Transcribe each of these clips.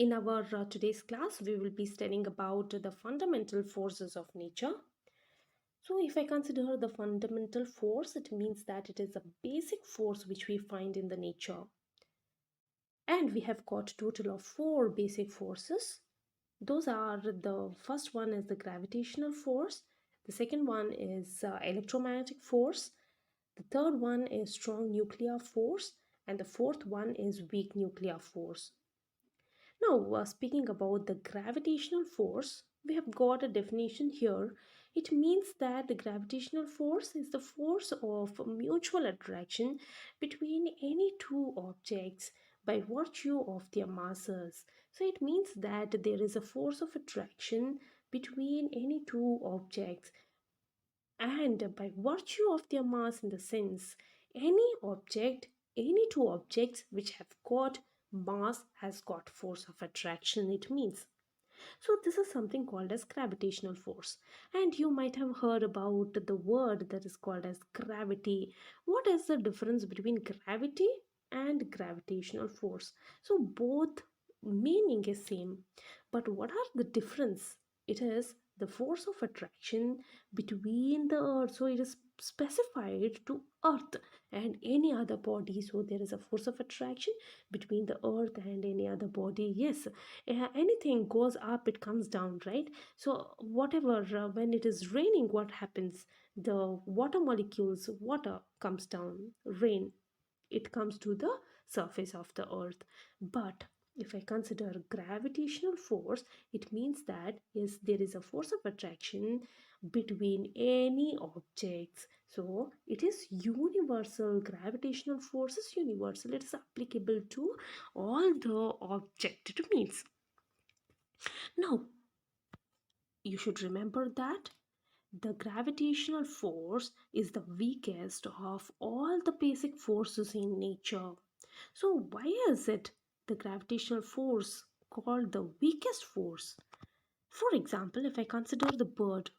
In our today's class, we will be studying about the fundamental forces of nature. So, if I consider the fundamental force, it means that it is a basic force which we find in the nature. And we have got total of four basic forces. Those are the first one is the gravitational force, the second one is electromagnetic force, the third one is strong nuclear force, and the fourth one is weak nuclear force. Now, speaking about the gravitational force, we have got a definition here. It means that the gravitational force is the force of mutual attraction between any two objects by virtue of their masses. So, it means that there is a force of attraction between any two objects and by virtue of their mass in the sense any two objects which have got mass has got force of attraction it means. So this is something called as gravitational force, and you might have heard about the word that is called as gravity. What is the difference between gravity and gravitational force? So both meaning is same, but what are the difference? It is the force of attraction between the earth, so it is specified to earth and any other body. So there is a force of attraction between the earth and any other body. Yes, anything goes up it comes down, right? So whatever, when it is raining, what happens? The water molecules, water comes down, rain, it comes to the surface of the earth. But if I consider gravitational force, it means that yes, there is a force of attraction between any objects. So it is universal. Gravitational force is universal, it is applicable to all the object it means. Now you should remember that the gravitational force is the weakest of all the basic forces in nature. So, why is it the gravitational force called the weakest force? For example, if I consider the bird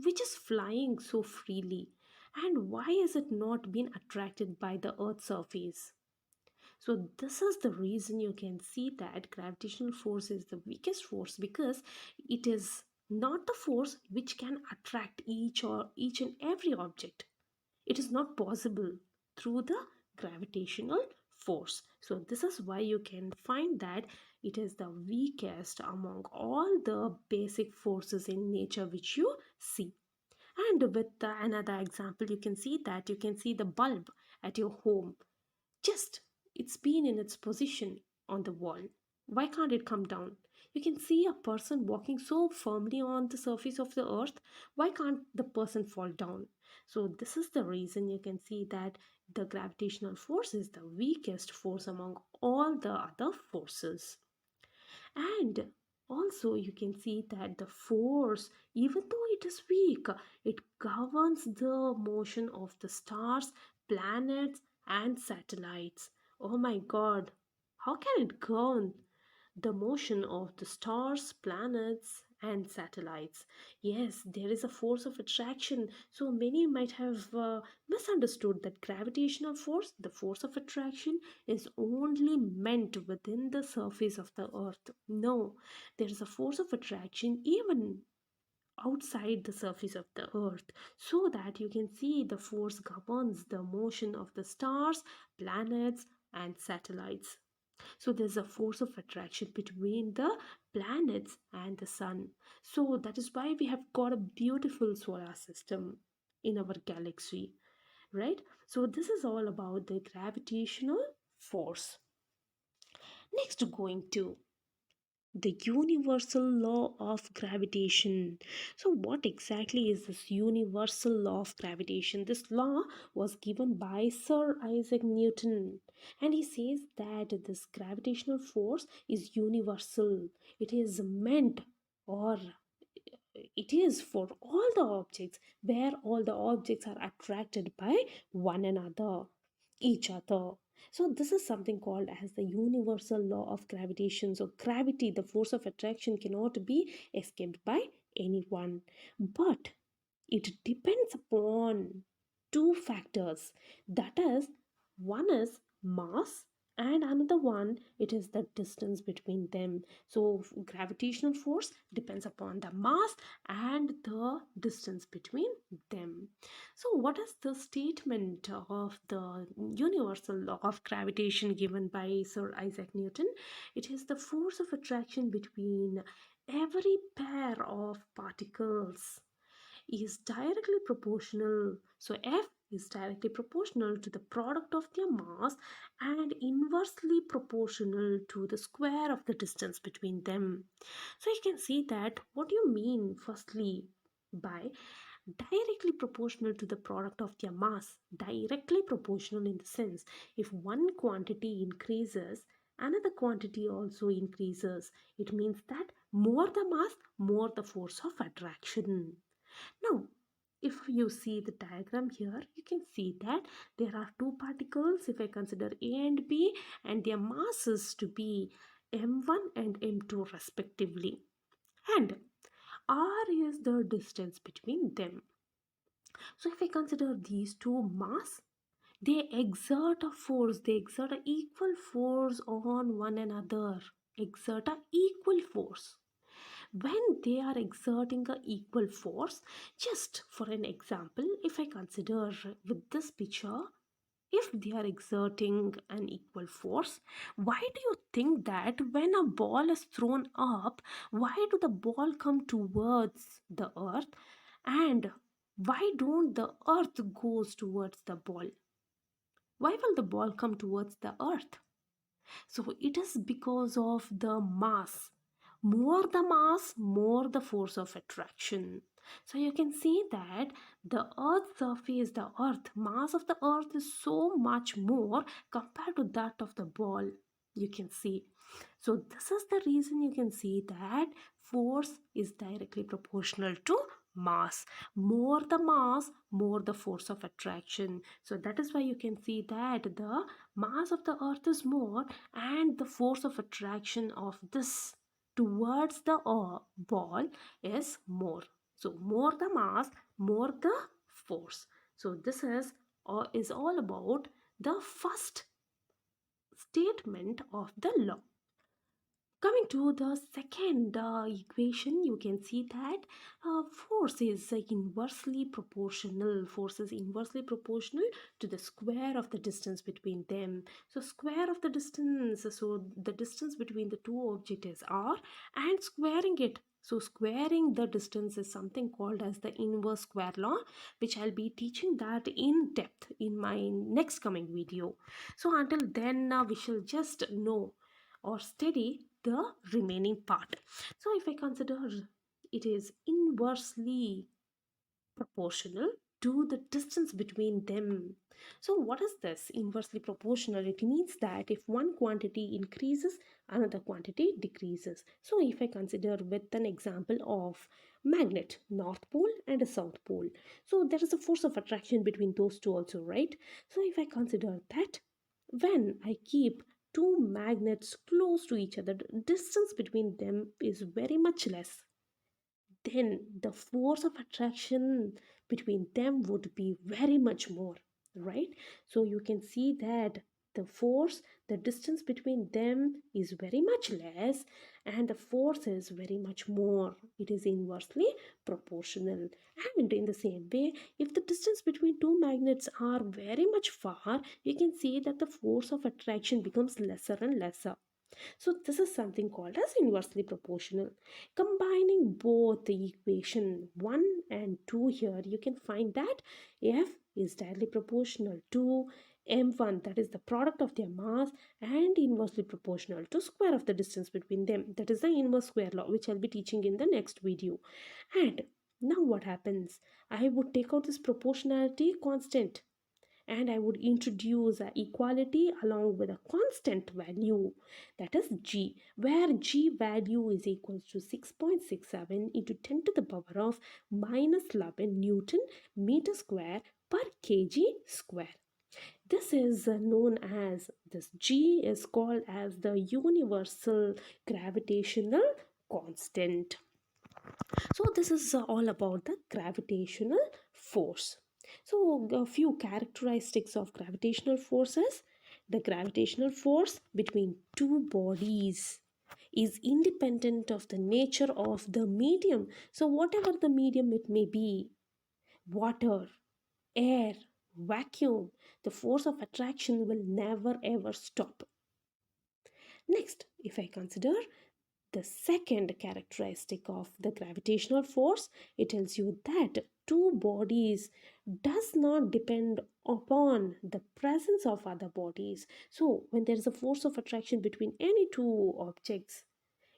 which is flying so freely, and why is it not being attracted by the earth's surface? So this is the reason you can see that gravitational force is the weakest force, because it is not the force which can attract each and every object. It is not possible through the gravitational force. So this is why you can find that it is the weakest among all the basic forces in nature which you see. And with another example, you can see that you can see the bulb at your home. Just it's been in its position on the wall. Why can't it come down? You can see a person walking so firmly on the surface of the earth. Why can't the person fall down? So this is the reason you can see that the gravitational force is the weakest force among all the other forces. And also you can see that the force, even though it is weak, it governs the motion of the stars, planets, and satellites. Oh my god, how can it govern the motion of the stars, planets, and satellites? Yes, there is a force of attraction. So many might have misunderstood that gravitational force, the force of attraction, is only meant within the surface of the earth. No, there is a force of attraction even outside the surface of the earth, so that you can see the force governs the motion of the stars, planets, and satellites. So there's a force of attraction between the planets and the sun. So that is why we have got a beautiful solar system in our galaxy, right? So this is all about the gravitational force. Next, going to the universal law of gravitation. So what exactly is this universal law of gravitation? This law was given by Sir Isaac Newton, and he says that this gravitational force is universal. It is meant, or it is for all the objects, where all the objects are attracted by one another, each other. So this is something called as the universal law of gravitation. So gravity, the force of attraction, cannot be escaped by anyone, but it depends upon two factors, that is, one is mass and another one, it is the distance between them. So gravitational force depends upon the mass and the distance between them. So what is the statement of the universal law of gravitation given by Sir Isaac Newton? It is the force of attraction between every pair of particles is directly proportional. So F is directly proportional to the product of their mass and inversely proportional to the square of the distance between them. So you can see that what do you mean firstly by directly proportional to the product of their mass? Directly proportional in the sense if one quantity increases, another quantity also increases. It means that more the mass, more the force of attraction. Now, if you see the diagram here, you can see that there are two particles. If I consider A and B, and their masses to be m1 and m2 respectively, and r is the distance between them. So if I consider these two mass, they exert a force, they exert an equal force on one another, exert a equal force. When they are exerting a equal force, just for an example, if I consider with this picture, if they are exerting an equal force, why do you think that when a ball is thrown up, why do the ball come towards the earth, and why don't the earth goes towards the ball? Why will the ball come towards the earth? So it is because of the mass. More the mass, more the force of attraction. So you can see that the earth's surface, the earth, mass of the earth is so much more compared to that of the ball. You can see. So this is the reason you can see that force is directly proportional to mass. More the mass, more the force of attraction. So that is why you can see that the mass of the earth is more and the force of attraction of this towards the ball is more. So more the mass, more the force. So this is all about the first statement of the law. Coming to the second equation, you can see that force is inversely proportional. Force is inversely proportional to the square of the distance between them. So square of the distance, so the distance between the two objects is r, and squaring it. So squaring the distance is something called as the inverse square law, which I'll be teaching that in depth in my next coming video. So until then, we shall just know or study the remaining part. So if I consider it is inversely proportional to the distance between them. So what is this inversely proportional? It means that if one quantity increases, another quantity decreases. So if I consider with an example of magnet, north pole and a south pole, so there is a force of attraction between those two also, right? So if I consider that when I keep two magnets close to each other, the distance between them is very much less, then the force of attraction between them would be very much more, right? So you can see that the force, the distance between them is very much less, and the force is very much more. It is inversely proportional. And in the same way, if the distance between two magnets are very much far, you can see that the force of attraction becomes lesser and lesser. So this is something called as inversely proportional. Combining both the equation 1 and 2 here, you can find that F is directly proportional to m1, that is the product of their mass, and inversely proportional to square of the distance between them, that is the inverse square law, which I'll be teaching in the next video. And now what happens? I would take out this proportionality constant and I would introduce a equality along with a constant value, that is g, where g value is equals to 6.67 into 10 to the power of minus 11 Newton meter square per kg square. This is known as, this g is called as the universal gravitational constant. So this is all about the gravitational force. So a few characteristics of gravitational forces. The gravitational force between two bodies is independent of the nature of the medium. So, whatever the medium it may be, water, air, vacuum, the force of attraction will never ever stop. Next, if I consider the second characteristic of the gravitational force, it tells you that two bodies does not depend upon the presence of other bodies. So when there is a force of attraction between any two objects,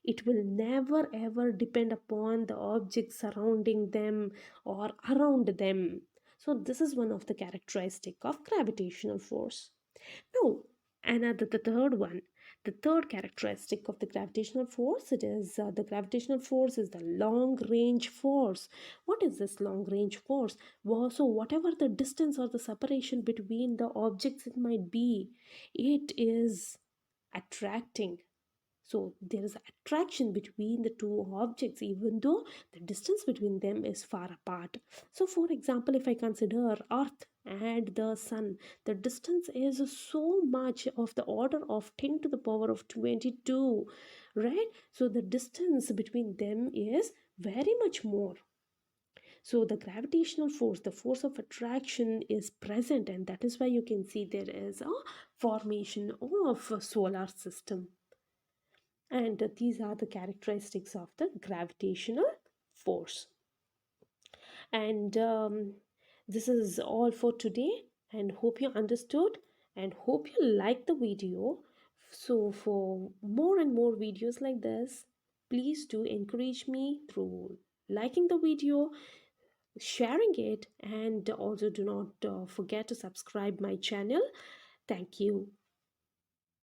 it will never ever depend upon the objects surrounding them or around them. So this is one of the characteristic of gravitational force. Now, another the third one, the third characteristic of the gravitational force, it is the gravitational force is the long range force. What is this long range force? Well, so whatever the distance or the separation between the objects it might be, it is attracting. So there is attraction between the two objects even though the distance between them is far apart. So for example, if I consider Earth and the Sun, the distance is so much of the order of 10 to the power of 22, right? So the distance between them is very much more. So the gravitational force, the force of attraction is present, and that is why you can see there is a formation of a solar system. And these are the characteristics of the gravitational force. And this is all for today, and hope you understood and hope you like the video. So for more and more videos like this, please do encourage me through liking the video, sharing it, and also do not forget to subscribe my channel. Thank you.